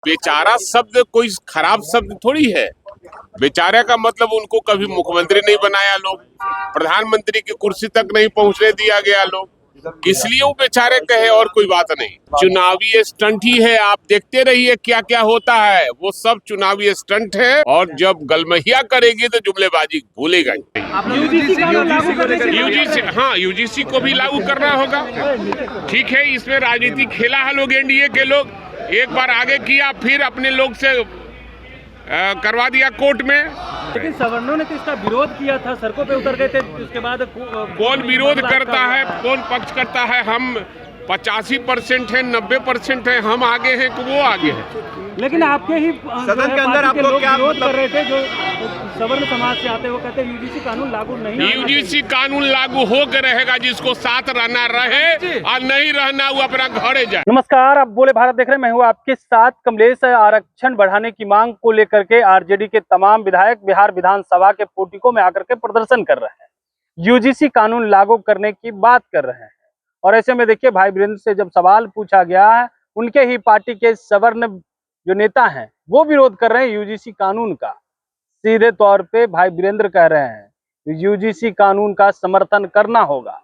बेचारा शब्द कोई खराब शब्द थोड़ी है। बेचारे का मतलब उनको कभी मुख्यमंत्री नहीं बनाया लोग, प्रधानमंत्री की कुर्सी तक नहीं पहुंचने दिया गया लोग, इसलिए वो बेचारे कहे, और कोई बात नहीं। चुनावी स्टंट ही है, आप देखते रहिए क्या क्या होता है, वो सब चुनावी स्टंट है। और जब गलमहिया करेगी तो जुमलेबाजी भूलेगा यूजीसी। हाँ, यूजीसी को भी लागू करना होगा। ठीक है, इसमें राजनीति खेला है लोग, एनडीए के लोग एक बार आगे किया, फिर अपने लोग से करवा दिया कोर्ट में। लेकिन सवर्णों ने तो इसका विरोध किया था, सड़कों पे उतर गए थे। उसके बाद कौन विरोध करता है, कौन पक्ष करता है? हम 85% है, 90% है, हम आगे हैं कि वो आगे है। लेकिन आपके ही सदन के अंदर आप लोग क्या विरोध कर रहे थे, जो सवर्ण समाज से आते, वो कहते हैं यूजीसी कानून लागू नहीं। यूजीसी कानून लागू होकर रहेगा, जिसको साथ रहना रहे और नहीं रहना वो अपना घरे जाए। नमस्कार, आप बोले भारत देख रहे हैं, मैं हूँ आपके साथ कमलेश। आरक्षण बढ़ाने की मांग को लेकर के आरजेडी के तमाम विधायक बिहार विधानसभा के पोर्टिकों में आकर के प्रदर्शन कर रहे हैं, यूजीसी कानून लागू करने की बात कर रहे हैं। और ऐसे में देखिए, भाई वीरेंद्र से जब सवाल पूछा गया है, उनके ही पार्टी के सवर्ण जो नेता हैं वो विरोध कर रहे हैं यूजीसी कानून का। सीधे तौर पे भाई वीरेंद्र कह रहे हैं यूजीसी कानून का समर्थन करना होगा,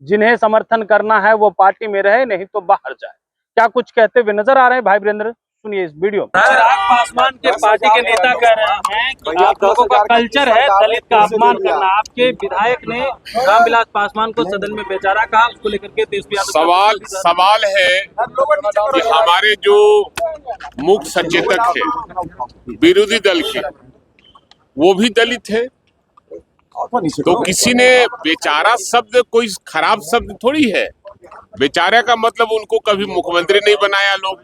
जिन्हें समर्थन करना है वो पार्टी में रहे, नहीं तो बाहर जाए। क्या कुछ कहते हुए नजर आ रहे हैं भाई वीरेंद्र, सुनिए इस वीडियो में। चिराग पासवान के पार्टी के नेता कह रहे हैं कि आप लोगों का कल्चर है दलित का अपमान करना। आपके विधायक ने रामविलास पासवान को सदन में बेचारा कहा, उसको लेकर के सवाल है कि हमारे जो मुख्य सचेतक है विरोधी दल के, वो भी दलित है, तो किसी ने बेचारा शब्द कोई खराब शब्द थोड़ी है। बेचारे का मतलब उनको कभी मुख्यमंत्री नहीं बनाया लोग,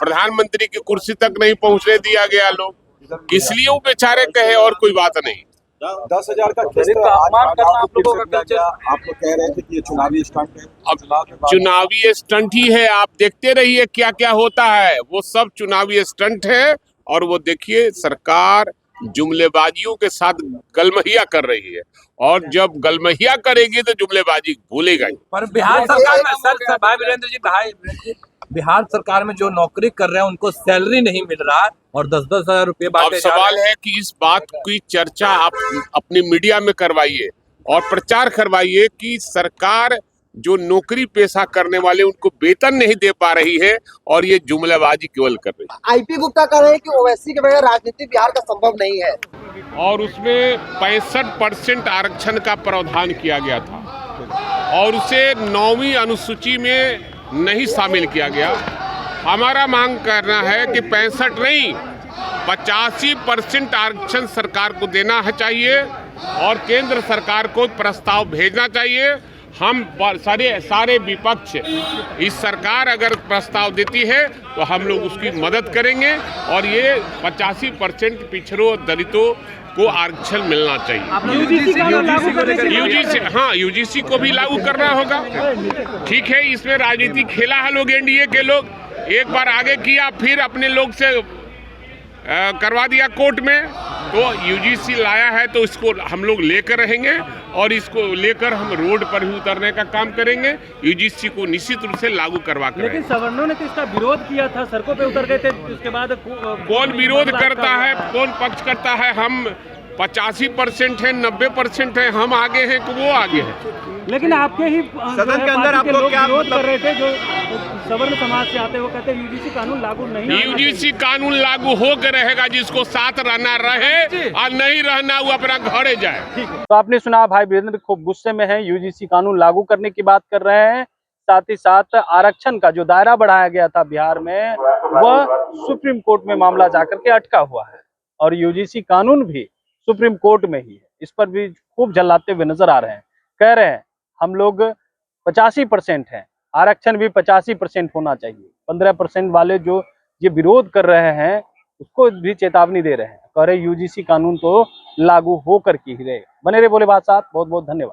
प्रधानमंत्री की कुर्सी तक नहीं पहुंचने दिया गया लोग, इसलिए वो बेचारे कहे, और कोई बात नहीं। 10,000 का अपमान करना आप लोगों का कल्चर। आप लोग कह रहे थे कि ये चुनावी स्टंट है। अब चुनावी स्टंट ही है, आप देखते रहिए क्या क्या होता है, वो सब चुनावी स्टंट है। और वो देखिए, सरकार जुमलेबाजियों के साथ गलमहिया कर रही है, और जब गलमहिया करेगी तो जुमलेबाजी भूलेगा ही। पर बिहार सरकार में सर भाई वीरेंद्र जी, बिहार सरकार में जो नौकरी कर रहे हैं उनको सैलरी नहीं मिल रहा है और 10-10 हजार रुपये बांटे जा रहे हैं। अब सवाल है कि इस बात की चर्चा आप अपनी मीडिया में करवाइए और प्रचार करवाइए कि सरकार जो नौकरी पेशा करने वाले उनको वेतन नहीं दे पा रही है, और ये जुमलेबाजी केवल कर रही है। आईपी गुप्ता कह रहे हैं कि ओवैसी के बगैर राजनीति बिहार का संभव नहीं है, और उसमें 65% आरक्षण का प्रावधान किया गया था, और उसे 9वीं अनुसूची में नहीं शामिल किया गया। हमारा मांग करना है कि 65 नहीं, 85% आरक्षण सरकार को देना है चाहिए, और केंद्र सरकार को प्रस्ताव भेजना चाहिए। हम सारे विपक्ष, इस सरकार अगर प्रस्ताव देती है तो हम लोग उसकी मदद करेंगे, और ये 85% पिछड़ों दलितों को आरक्षण मिलना चाहिए। यूजीसी को भी लागू करना होगा। ठीक है, इसमें राजनीति खेला है लोग, एनडीए के लोग एक बार आगे किया, फिर अपने लोग से करवा दिया कोर्ट में। तो यूजीसी लाया है तो इसको हम लोग लेकर रहेंगे, और इसको लेकर हम रोड पर भी उतरने का काम करेंगे। यूजीसी को निश्चित रूप से लागू करवा कर। लेकिन सवर्णों ने तो इसका विरोध किया था, सड़कों पे उतर गए थे। उसके बाद कौन विरोध करता है, कौन पक्ष करता है? हम 85% है, 90% है, हम आगे हैं कि वो आगे है। लेकिन आपके ही सदन के अंदर आप लोग क्या विरोध कर रहे थे, जो सवर्ण समाज से आते, वो कहते हैं यूजीसी कानून लागू नहीं। यूजीसी कानून लागू होकर रहेगा, जिसको साथ रहना रहे और नहीं रहना वो अपना घरे जाए। ठीक है, तो आपने सुना, भाई वीरेंद्र खूब गुस्से में है, यूजीसी कानून लागू करने की बात कर रहे हैं। साथ ही साथ आरक्षण का जो दायरा बढ़ाया गया था बिहार में, वह सुप्रीम कोर्ट में मामला जाकर के अटका हुआ है, और यूजीसी कानून भी सुप्रीम कोर्ट में ही है। इस पर भी खूब झल्लाते हुए नजर आ रहे हैं, कह रहे हैं हम लोग 85% हैं, आरक्षण भी 85% होना चाहिए। 15% वाले जो ये विरोध कर रहे हैं उसको भी चेतावनी दे रहे हैं, कह रहे यूजीसी कानून तो लागू होकर के ही रहे। बने रहे बोले बात साथ, बहुत बहुत धन्यवाद।